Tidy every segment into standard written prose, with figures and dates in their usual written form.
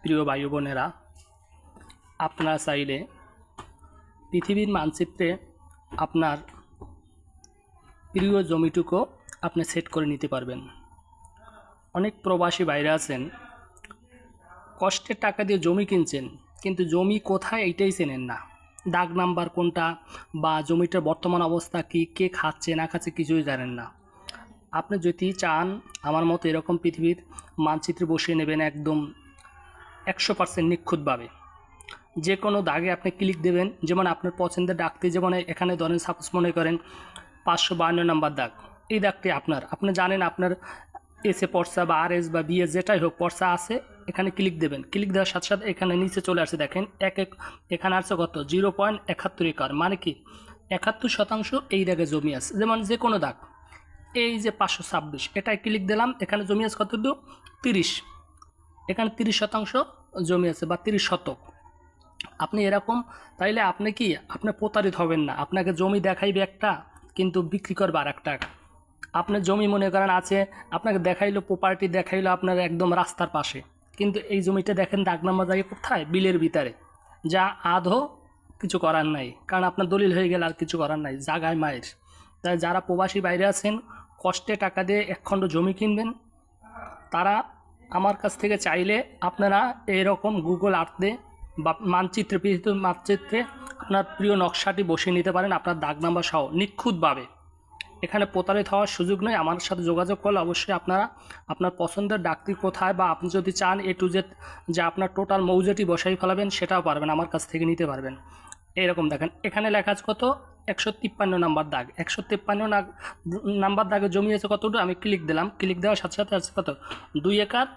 প্রিয় ভাই বোনেরা, আপনারা চাইলে পৃথিবীর মানচিত্রে আপনার প্রিয় জমিটুকু আপনি সেট করে নিতে পারবেন। অনেক প্রবাসী ভাইরা আছেন, কষ্টের টাকা দিয়ে জমি কিনছেন, কিন্তু জমি কোথায় এইটাই চেনেন না। দাগ নাম্বার কোনটা বা জমিটার বর্তমান অবস্থা কী, কে খাচ্ছে না খাচ্ছে কিছুই জানেন না। আপনি যদি চান আমার মতো এরকম পৃথিবীর মানচিত্রে বসিয়ে নেবেন একদম 100% নিখুঁতভাবে, যে কোনো দাগে আপনি ক্লিক দেবেন। যেমন আপনার পছন্দের ডাকতে, যেমন এখানে ধরেন সাপোজ মনে করেন 552 নাম্বার দাগ, এই দাগটি আপনি জানেন আপনার এসে পর্সা বা আর এস বা বিএস যেটাই হোক পর্সা আছে, এখানে ক্লিক দেবেন। ক্লিক দেওয়ার সাথে সাথে এখানে নিচে চলে আসছে, দেখেন এখানে আসছে কত 0.71 একর, মানে কি 71% এই দাগে জমি আছে। যেমন যে কোনো দাগ, এই যে 526 এটাই ক্লিক দিলাম, এখানে জমি আছে কত 30, এখানে 30% জমি আছে বা 30 শতক। আপনি এরকম, তাইলে আপনি কি আপনি প্রতারিত হবেন না। আপনাকে জমি দেখাইবে একটা, কিন্তু বিক্রি করবে আর একটা। আপনার জমি মনে করেন আছে, আপনাকে দেখাইলো প্রপার্টি দেখাইলো আপনার একদম রাস্তার পাশে, কিন্তু এই জমিটা দেখেন দাগ নাম্বার জায়গায় কোথায়, বিলের ভিতরে, যা আধো কিছু করার নাই, কারণ আপনার দলিল হয়ে গেলে আর কিছু করার নাই, জাগায় মায়ের। তাই যারা প্রবাসী বাইরে আছেন, কষ্টে টাকা দিয়ে একখণ্ড জমি কিনবেন, তারা আমার কাছ থেকে চাইলে আপনারা এরকম গুগল আর্থে বা মানচিত্রে, পৃথিবীর মানচিত্রে আপনার প্রিয় নকশাটি বসিয়ে নিতে পারেন আপনার দাগ নাম্বার সহ নিখুঁতভাবে। এখানে প্রতারিত হওয়ার সুযোগ নেই। আমার সাথে যোগাযোগ করলে অবশ্যই আপনারা আপনার পছন্দের ডাকটি কোথায়, বা আপনি যদি চান এ টু জেড যে আপনার টোটাল মৌজাটি বসাই ফেলাবেন, সেটাও পারবেন, আমার কাছ থেকে নিতে পারবেন। এইরকম দেখেন এখানে লেখা আছে কত 153 নাম্বার দাগ, 153 নাম্বার দাগে জমি আছে কতটুকু, আমি ক্লিক দিলাম। ক্লিক দেওয়ার সাথে সাথে আছে কত 2 একর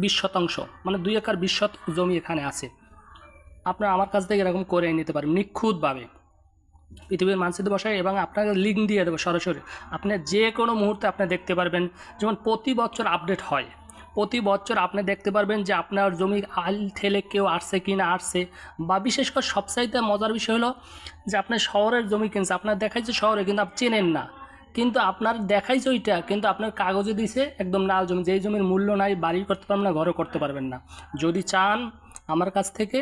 20 শতাংশ, মানে 2 একর 20 শতাংশ জমি এখানে আছে। আপনারা আমার কাছ থেকে এরকম করে নিতে পারবেন নিখুঁতভাবে পৃথিবীর মানচিত্র বসায়, এবং আপনাকে লিঙ্ক দিয়ে দেবো সরাসরি। আপনি যে কোনো মুহূর্তে আপনি দেখতে পারবেন, যেমন প্রতি বছর আপডেট হয়, প্রতি বছর আপনি দেখতে পারবেন যে আপনার জমি আল ঠেলে কেউ আসছে কি না আসছে। বা বিশেষ করে সবচাইতে মজার বিষয় হলো যে আপনার শহরের জমি কিনছে, আপনার দেখাইছে শহরে, কিন্তু আপনি চেনেন না, কিন্তু আপনার দেখাইছে ওইটা, কিন্তু আপনার কাগজে দিছে একদম লাল জমি, যেই জমির মূল্য নাই, বাড়ি করতে পারবেন না, ঘরও করতে পারবেন না। যদি চান আমার কাছ থেকে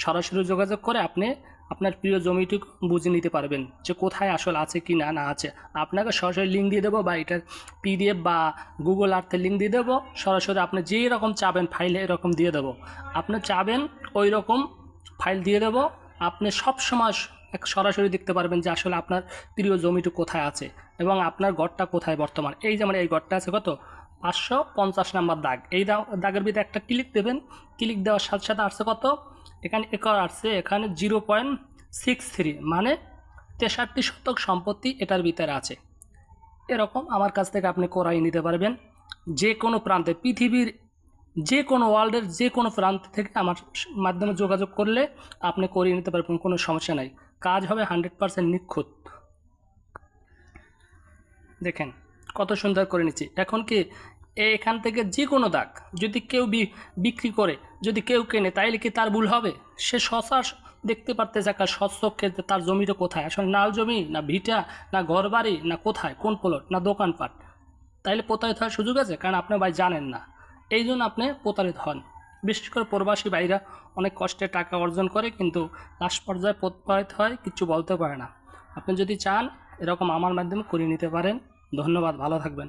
সরাসরি যোগাযোগ করে আপনি আপনার প্রিয় জমিটুকু বুঝে নিতে পারবেন যে কোথায় আসলে আছে কি না না আছে। আপনাকে সরাসরি লিঙ্ক দিয়ে দেবো, বা এটার পিডিএফ বা গুগল আর্থের লিঙ্ক দিয়ে দেবো। সরাসরি আপনি যেই রকম চাবেন ফাইল এরকম দিয়ে দেবো, আপনি চাবেন ওই রকম ফাইল দিয়ে দেবো। আপনি সব সময় সরাসরি দেখতে পারবেন যে আসলে আপনার প্রিয় জমিটুকু কোথায় আছে এবং আপনার ঘরটা কোথায় বর্তমান। এই যেমন এই ঘরটা আছে কত 550 নাম্বার দাগ, এই দাগের ভিতরে একটা ক্লিক দেবেন। ক্লিক দেওয়ার সাথে সাথে আসছে কত, এখানে একর আসছে, এখানে 0.63, মানে 63 শতক সম্পত্তি এটার ভিতরে আছে। এরকম আমার কাছ থেকে আপনি করাই নিতে পারবেন যে কোনো প্রান্তে, পৃথিবীর যে কোনো ওয়ার্ল্ডের যে কোনো প্রান্ত থেকে আমার মাধ্যমে যোগাযোগ করলে আপনি করিয়ে নিতে পারবেন, কোনো সমস্যা নাই। কাজ হবে 100% নিখুঁত। দেখেন কত সুন্দর করে নিচ্ছি। এখন কি এখান থেকে যে কোনো দাগ যদি কেউ বিক্রি করে, যদি কেউ কেনে, তাইলে কি তার ভুল হবে? সে সচার দেখতে পারতেছে একটা স্বচ্ছকে তার জমিটা কোথায়, আসলে নাল জমি না ভিটা না ঘর বাড়ি না কোথায় কোন প্লট না দোকানপাট, তাইলে প্রতারিত হওয়ার সুযোগ আছে, কারণ আপনি ভাই জানেন না, এই জন্য আপনি প্রতারিত হন। বিশেষ করে প্রবাসী ভাইরা অনেক কষ্টে টাকা অর্জন করে, কিন্তু লাস্ট পর্যায়ে প্রতারিত হয়, কিছু বলতে পারে না। আপনি যদি চান এরকম আমার মাধ্যমে করিয়ে নিতে পারেন। ধন্যবাদ, ভালো থাকবেন।